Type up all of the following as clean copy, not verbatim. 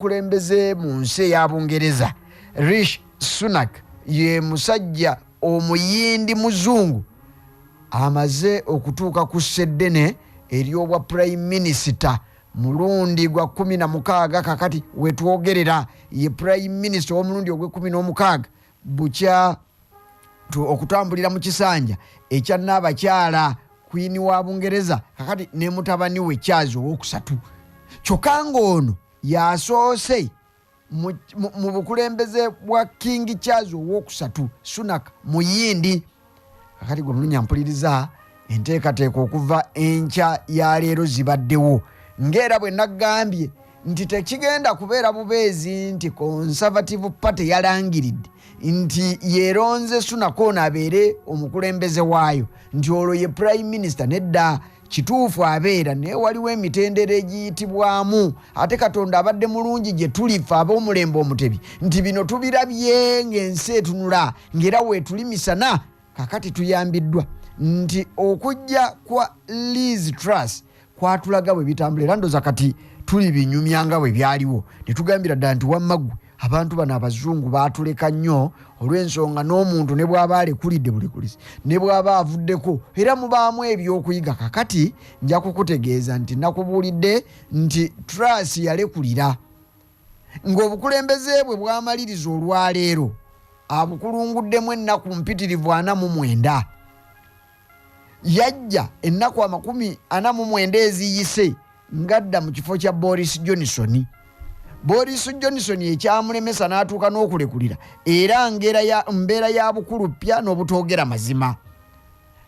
kulembeze mu nsi ya Bungereza Rushi Sunak ye musajja omuyindi muzungu amaze okutuuka ku seddene ery'obwa prime minister mulundi gwa 16 kakati wetwogerera ye prime minister omulundi ogwe 16 bukya okutambulira mu kisanja ekya n'abakyala Queen wa Bungereza kakati ne mutabani we Charles owokusatu kyokka ng'ono yasoose mu bukulembeze bwa King Charles owokusatu Sunak muyindi kakati gwe mulunya mpuliriza enteekateeka okuva enkya ya leero zibaddewo ng'era bwe nagambye nti tekigenda kubeera bubeezi nti Conservative Party yalangiridde nti yeronze Sunak ono abeere omukulembeze waayo nti olwo ye prime minister nedda kituufu abeera naye waliwo emitendera egiyitibwamu ate Katonda abadde mulungi gye tulifa ab'omulembe omutebi nti bino tubirabye ng'ensi etunula ng'era weetuli misana kakati tuyambiddwa nti okujja kwa Liz Truss kwatulaga bwe bitambula era ndoza kati tuli binyumya nga bwe byaliwo ne tugambira ddala nti wammaggwe abantu bano abazungu baatuleka nnyo olw'ensonga n'omuntu ne bw'aba alekulidde bulekulisi ne bw'aba avuddeko era mubaamu ebyokuyiga kakati nja kukutegeeza nti nakubuulidde nti Truss yalekulira ng'obukulembeze bwe bwamaliriza olwaleero abukulunguddemu ennaku mpitirivu 49 yajja ennaku 49 eziyise ngadda mu kifo kya Boris Johnson ekyamulemesa n'atuuka n'okulekulira era mbeera ya bukulupya n'obutoogera mazima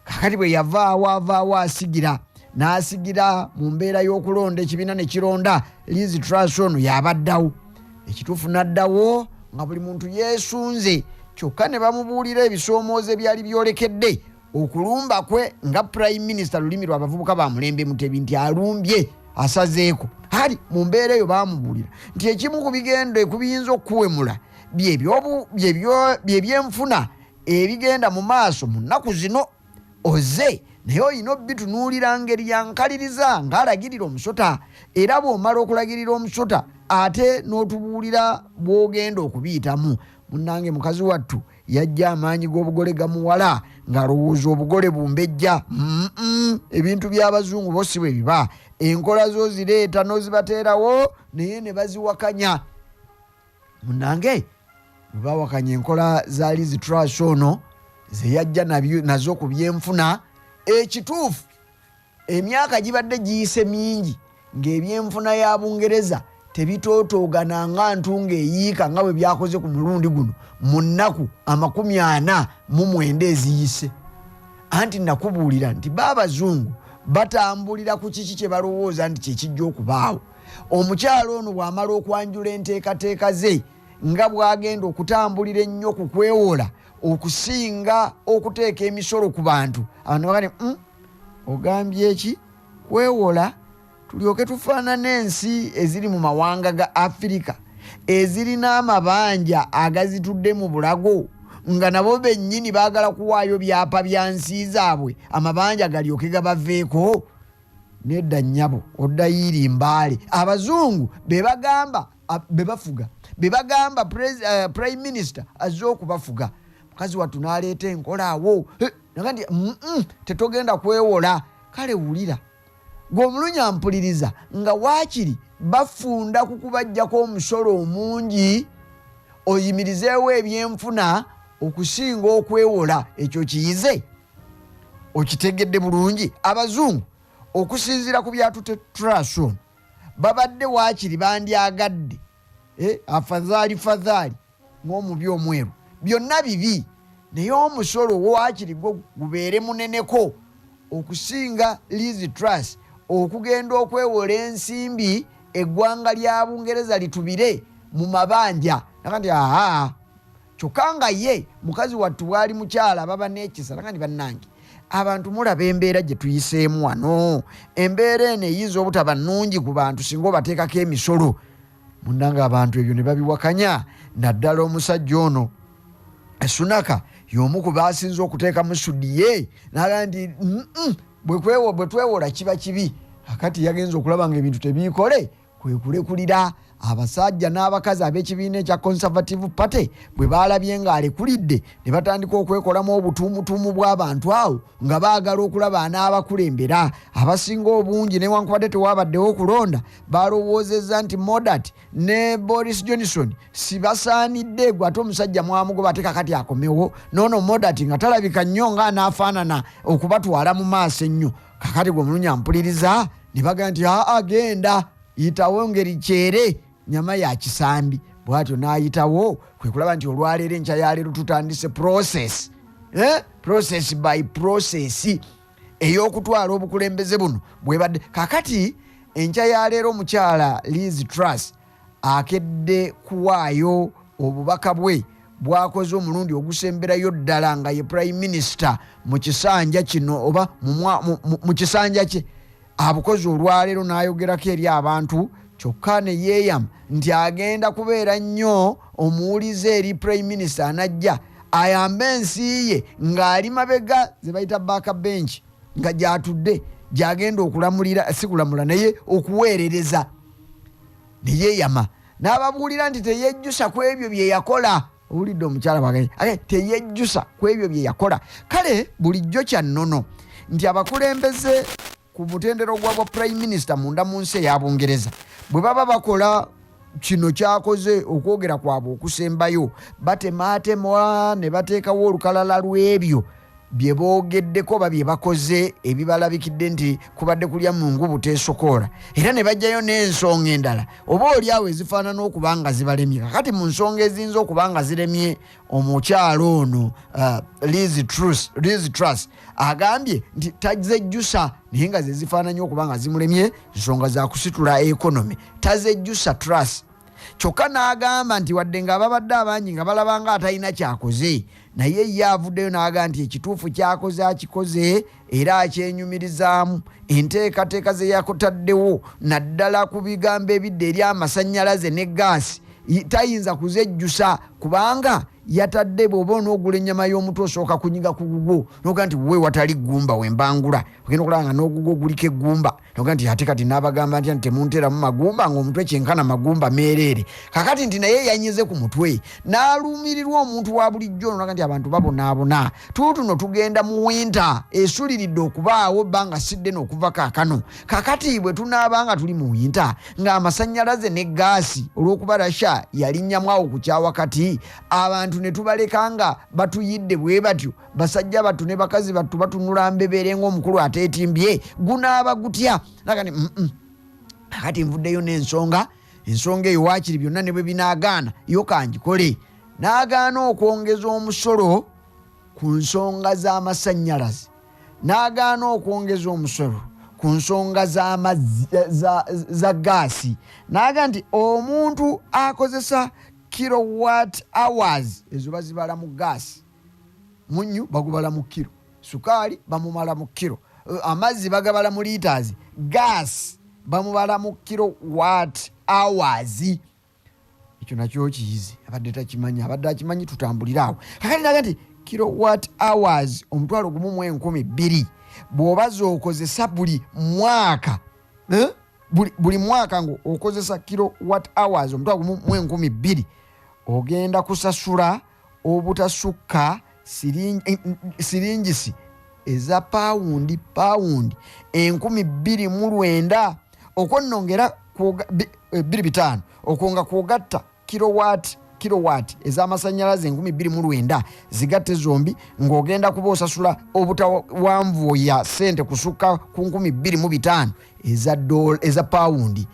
kakati bwe yavaawo asigira n'asigira mu mbeera y'okulonda ekibiina ne kironda Liz Truss ono yabaddawo ekituufu n'addawo nga buli muntu yeesunze kyokka ne bamubuulira ebisoomoozo byali byolekedde okulumba kwe nga prime minister lulimi lw'abavubuka bamulembe mutebi nti alumbye asazeeko hali mu mbeera eyo baamubuulira nti ekimu ku bigendo ekubiyinza okuwemula byebyenfuna ebigenda mu maaso mu nnaku zino oze naye olina obitunuulira ngeri yankaliriza ng'alagirira omusota era bw'omala okulagirira omusota ate n'otubuulira bw'ogenda okubiyitamu munnange mukazi wattu yajja amaanyi g'obugole gamuwala ng'alowooza obugole bumbejja ebintu by'abazungu bo si bwe biba enkola zo zireeta n'ozibateerawo naye ne baziwakanya munnange bwe bawakanya enkola za Liz Truss ono ze yajja nazo ku byenfuna ekituufu emyaka gibadde giyise mingi ng'ebyenfuna ya Bungereza tebitootoogana nga ntunga eyiika nga bwe byakoze ku mulundi guno mu nnaku 49 eziyise anti nakubuulira nti baabazungu batambulira ku kiki kye balowooza nti kyekijja okubaawo omukyalo ono bw'amala okwanjula enteekateeka ze nga bw'agenda okutambulira ennyo ku kwewola okusinga okuteeka emisolo ku bantu abantu bagane ogambye eki kwewola tulyoke tufaanana ensi eziri mu mawanga ga Afirika ezirina amabanja agazitudde mu bulago nga nabo bennyini baagala kuwaayo byapa bya nsi zaabwe amabanja galyoke gabaveeko nedda nnyabo oddayiiri mbaale abazungu bebagamba prime minister azze okubafuga mukazi wattu n'aleeta enkola awo naga nti tetogenda kwewola kale wulira gw'omulunya mpuliriza nga waakiri bafunda kukubajjako omusolo omungi oyimirizeewo ebyenfuna okusinga okwewola ekyo kiyize okitegedde bulungi abazungu okusinziira ku byatute Truss ono babadde waakiri bandyagadde afadhaali ng'omubi omweru byonna bibi naye omusolo waakiri gwo gubeere muneneko okusinga Liz Truss okugenda okwewola ensimbi eggwanga lya Bungereza litubire mu mabanja nakandi kyokka nga ye mukazi wattu bwali mukyala baba n'ekisa nakandi bannange abantu mulaba embeera gye tuyiseemu wano embeera eno eyinza obutaba nnungi ku bantu singa obateekako emisolo munnange abantu ebyo ne babiwakanya naddala omusajja ono Sunaka y'omu ku baasinze okuteeka mu sudiye naga nti bwe twewola kiba kibi akati yagenza okulaba nga ebintu tebiikole kwe kulekulira abasajja n'abakazi ab'ekibiina ekya Conservative Party bwe baalabye ng'alekulidde ne batandika okwekolamu obutuumutuumu bw'abantu awo nga baagala okulaba n'abakulembera abasinga obungi newankubadde tewabaddewo okulonda balowoozezza nti Modat ne Boris Johnson si basaanidde gwe ate omusajja mwamugoba ate kakati akomewo noono Modat nga talabika nnyo ng'anaafaanana okubatwala mu maaso ennyo kakati gwe omulunya mpuliriza ne bagaa nti agenda yitawo ngeri kyere nyama ya kisambi bwatyo n'ayitawo kwe kulaba nti olwaleero enkya yaleero tutandise process by process ey'okutwala obukulembeze buno bwebadde kakati enkya yaleero omukyala Liz Truss akedde kuwaayo obubaka bwe bwakoze omulundi ogusemberayo ddala nga ye prime minister mu kisanja kino oba mu kisanja kye abukozi olwaleero n'ayogerako eri abantu kyokka ne yeeyama nti agenda kubeera nnyo omuwulize eri prime minister anajja ayambe ensi ye ng'ali mabega ze bayita backbench nga gy'atudde gy'agenda okulamulira si kulamula naye okuweerereza ne yeeyama n'ababuulira nti teyejjusa ku ebyo bye yakola owulidde omukyala bwagambye teyejjusa ku ebyo bye yakola kale bulijjo kya nnono nti abakulembeze ku mutendero gwa prime minister munda mu nsi eya Bungereza bwe baba bakola kino kyakoze okwogera kwabwe okusembayo batemaatemwa ne bateekawo olukalala lw'ebyo bye boogeddeko oba bye bakoze ebibalabikidde nti kubadde kulya mungu buteesokoola era ne bajjayo n'ensonga endala oba oliawo ezifaanana okuba nga zibalemye kakati mu nsonga eziyinza okuba nga ziremye omukyalo ono Liz Truss agambye nti tazejjusa naye nga ze zifaananye okuba nga zimulemye nsonga za kusitula ekonomi tazejjusa Truss kyokka n'agamba nti wadde ng'ababadde abangi nga balaba nga atalina kyakoze naye ye avuddeyo n'agamba nti ekituufu kyakoze akikoze era akyenyumirizaamu enteekateeka ze yakotaddewo naddala ku bigambo ebidde eri amasannyalaze ne gaasi tayinza kuzejjusa kubanga yatadde bw'oba onoogula ennyama y'omutwe osooka kunyiga ku gugwo noga nti we watali ggumba wembangula ogenda okulaba nga n'ogugwo guliko eggumba noga nti ate kati n'abagamba ntya nti temunteeramu magumba ng'omutwe kyenkana magumba meereere kakati nti naye yanyize ku mutwe n'aluumirirwa omuntu wa bulijjo noga nti abantu babonaabona tuutuno tugenda mu winta esuliridde okubaawo ebbanga sidde n'okuva kaakano kakati bwe tunaabanga tuli mu winta ng'amasannyalaze ne gaasi olw'okuba Russia yalinnyamu awo ku kyawakati abantu ne tubaleka nga batuyidde bwe batyo basajja battu ne bakazi battu batunula mbebere ng'omukulu ateetimbye gunaaba gutya nakati kakati nvuddeyo n'ensonga eyo waakiri byonna ne bwe binaagaana yo kangikole n'agaana okwongeza omusolo ku nsonga z'amasannyalaze n'agaana okwongeza omusolo ku nsonga za gaasi n'aga nti omuntu akozesa kilowatt hours ezo bazibala mu gaasi munyu bagubala mu kiro sukaali bamumala mu kiro amazzi bagabala mu liters gaasi bamubala mu kilowatt hours ekyo nakyo kiyizi abadde takimanyi abadde akimanyi tutambuliraawo kakati naga nti kilowatt hours omutwalo gumu mu 12,000 bw'oba z'okozesa buli mwaka buli mwaka ngo okozesa kilowatt hours omutwalo gumu mu 12,000 ogenda kusasula obutasukka siringisi eza pawundi 29,000 okwonnongera 25 okwonga kwogatta kilowatt ez'amasannyalaze 29,000 zigatte zombi ng'ogenda kuba osasula obutawanvu ya sente kusukka ku 25,000 eza pawundi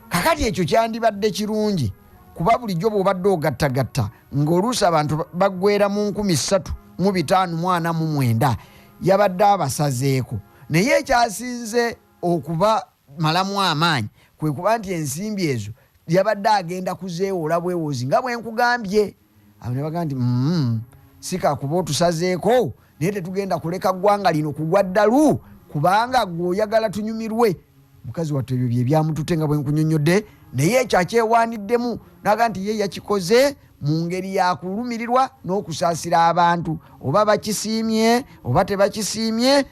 kakati ekyo kyandibadde kirungi kuba bulijjo bw'obadde ogattagatta ng'oluusi abantu baggwera mu 3,549 yabadde abasazeeko naye ekyasinze okuba malamu amaanyi kwe kuba nti ensimbi ezo yabadde agenda kuzeewola bwewozi nga bwe nkugambye abo ne baga nti sika kuba otusazeeko naye tetugenda kuleka ggwanga lino kugwa ddalu kubanga gwe oyagala tunyumirwe mukazi wattu ebyo bye byamutute nga bwe nkunyonnyodde naye ekyo akyewaaniddemu naga nti ye yakikoze mu ngeri yakulumirirwa n'okusaasira abantu oba bakisiimye oba tebakisiimye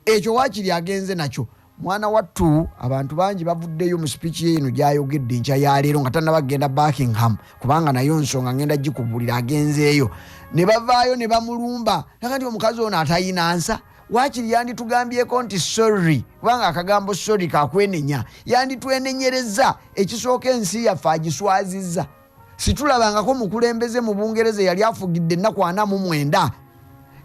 ekyo waakiri agenze nakyo mwana wattu abantu bangi bavuddeyo mu speech ye eno gyayogedde nkya ya leero nga tannabagenda Buckingham kubanga nayo nsonga ngenda gikubulira agenzeeyo ne bavaayo ne bamulumba nakati omukazi ono atayina nsa waakiri yanditugambyeko nti sorry kubanga akagambo sorry kakwenenya yanditwenenyereza ekisooka ensi yaffe agiswazizza situlabangako mukulembeze mu Bungereza yali afugidde ennaku 49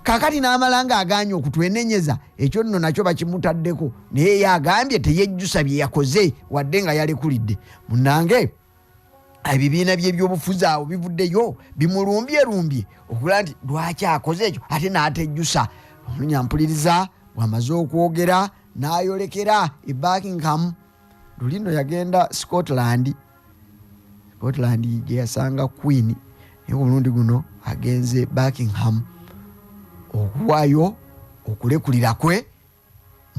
kakati n'amalanga aganye okutwenenyeza ekyo nno nakyo bakimutaddeko naye yagambye teyejjusa bye yakoze wadde nga yalekulidde munnange ebibiina by'ebyobufuzi awo bivuddeyo bimulumbyerumbye okula nti lwaki akoze ekyo ate n'atejjusa olunyampuliriza bw'amaze okwogera n'ayolekera e Buckingham lulino yagenda Scotland gye yasanga Queen naye omulundi guno agenze Buckingham okuwaayo okulekulira kwe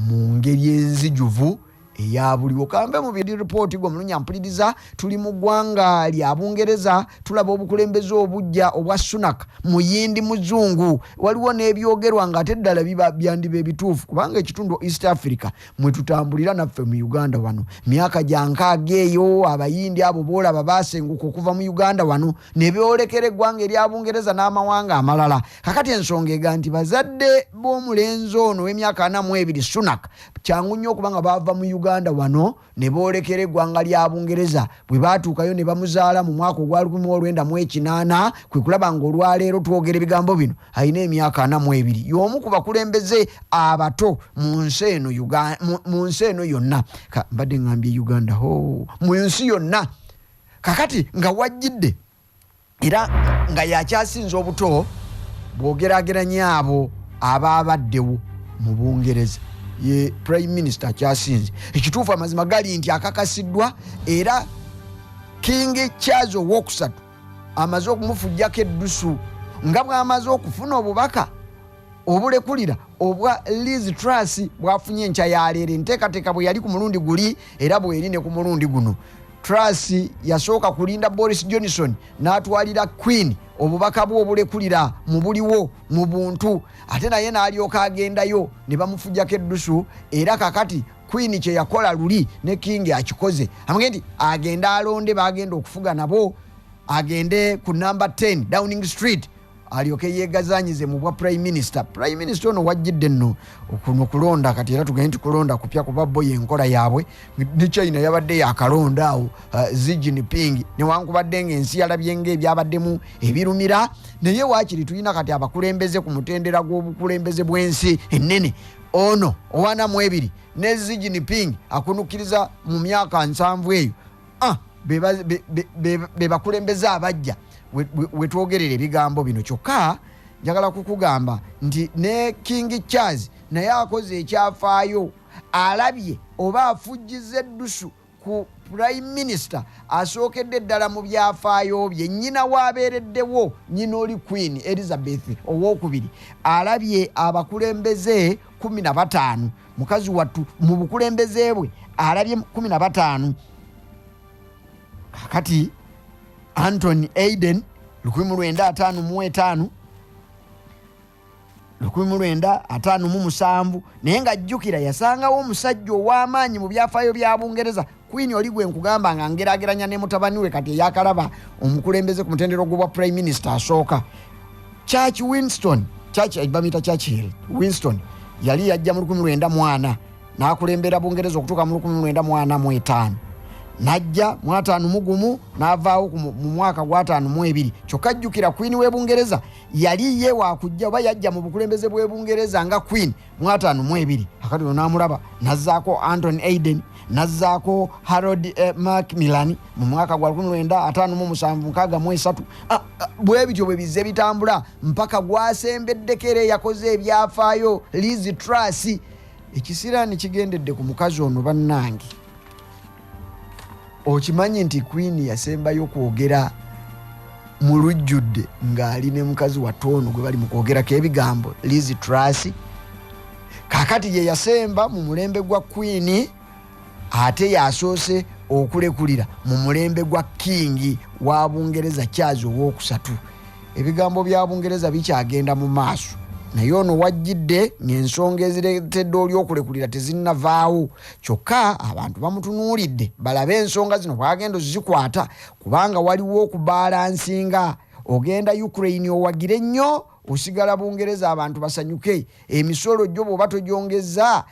mu ngeri enzijuvu eya buliwo kambe mu biri report gwo mulunyampuliriza tuli mu ggwanga lya Bungereza tulaba obukulembeze obujja obwa Sunak muyindi muzungu waliwo n'ebyogerwa nga ate ddala biba byandiba ebituufu kubanga ekitundu East Africa mwe tutambulira naffe mu Uganda wano myaka gya nkaaga eyo abayindi abo boolaba baasenguka okuva mu Uganda wano ne beolekera eggwanga erya Bungereza n'amawanga amalala kakati ensonga ega nti bazadde b'omulenzi ono w'emyaka 42 Sunak kyangu nnyo okubanga baava mu Uganda wano ne boolekera eggwanga lya Bungereza bwe baatuukayo ne bamuzaala mu mwaka ogwa 1908 kwe kulaba ng'olwaleero twogera ebigambo bino alina emyaka 42 y'omu ku bakulembeze abato mu nsi eno yonna mbadde ngambye Uganda mu nsi yonna kakati nga wajjidde era nga yakyasinza obuto bw'ogerageranya abo abaabaddewo mu Bungereza ye Prime Minister akyasinze ekituufu amazima gali nti akakasiddwa era King Charles II amaze okumufujjako eddusu nga bw'amaze okufuna obubaka obulekulira obwa Liz Truss bwafunye enkya ya leero enteekateeka bwe yali ku mulundi guli era bw'eri ne ku mulundi guno Truss yasooka kulinda Boris Johnson n'atwalira Queen obubaka bwe obulekulira mu buliwo mu buntu ate naye n'alyoka agendayo ne bamufujjako eddusu era kakati Queen kye yakola luli ne King akikoze amugee nti agenda alonde bagenda okufuga nabo agende ku number 10 Downing Street alyoke yeegazanyize mu bwa Prime Minister ono wajjidde nno okulonda kati era tugende kulonda kupya kuba bo yenkola yaabwe ne China yabadde yakalonda awo Xi Jinping newankubadde ng'ensi yalabye ng'ebyabaddemu ebirumira naye waakiri tulina kati abakulembeze ku mutendera gw'obukulembeze bw'ensi ennene ono owana mu ebiri ne Xi Jinping akunukiriza mu myaka 7 eyo be bakulembeze abajja wetwogerera ebigambo bino kyokka njagala kukugamba nti ne King Charles naye akoze ekyafaayo alabye oba afujjiza eddusu ku Prime Minister asookedde ddala mu byafaayo bye nnyina waabeereddewo nnyina oli Queen Elizabeth owookubiri alabye abakulembeze 15 mukazi wattu mu bukulembeze bwe alabye 15 kakati Anthony Eden 1957 naye ng'ajjukira yasangawo omusajja ow'amaanyi mu byafaayo bya Bungereza Queen oli gwe nkugamba nga ngerageranya ne mutabani we kati eyakalaba omukulembeze ku mutendero gw'obwa Prime Minister asooka Churchill Winston yali yajja mu 1904 n'akulembera Bungereza okutuuka mu 1945 najja mu 51 n'avaawo mu mwaka gwa 52 kyokka ajjukira Queen w'e Bungereza yali ye wakujja oba yajja mu bukulembeze bw'e Bungereza nga Queen mu 52 akati n'amulaba nazzaako Anthony Eden nazzaako Harold Macmillan mu mwaka gwa 1957 bwe bityo bwe bizze bitambula mpaka gwasembedde era yakoze ebyafaayo Liz Truss ekisiraani kigendedde ku mukazi ono bannange okimanyi nti Queen yasembayo kwogera mu lujjudde ng'ali ne mukazi wa Tono gwe bali mu kwogerako ebigambo Liz Truss kakati ye yasemba mu mulembe gwa Queen ate yasoose okulekulira mu mulembe gwa King wa Bungereza Charles II ebigambo bya Bungereza bikyagenda mu maaso naye ono wajjidde ng'ensonga ezireetedde oli okulekulira tezinnavaawo. Kyokka abantu bamutunuulidde balabe ensonga zino bw'agenda ozikwata, kubanga waliwo okubalansinga. Ogenda Ukraine owagire nnyo, osigala Bungereza abantu basanyuke. Emisolo gyo bw'oba togyongeza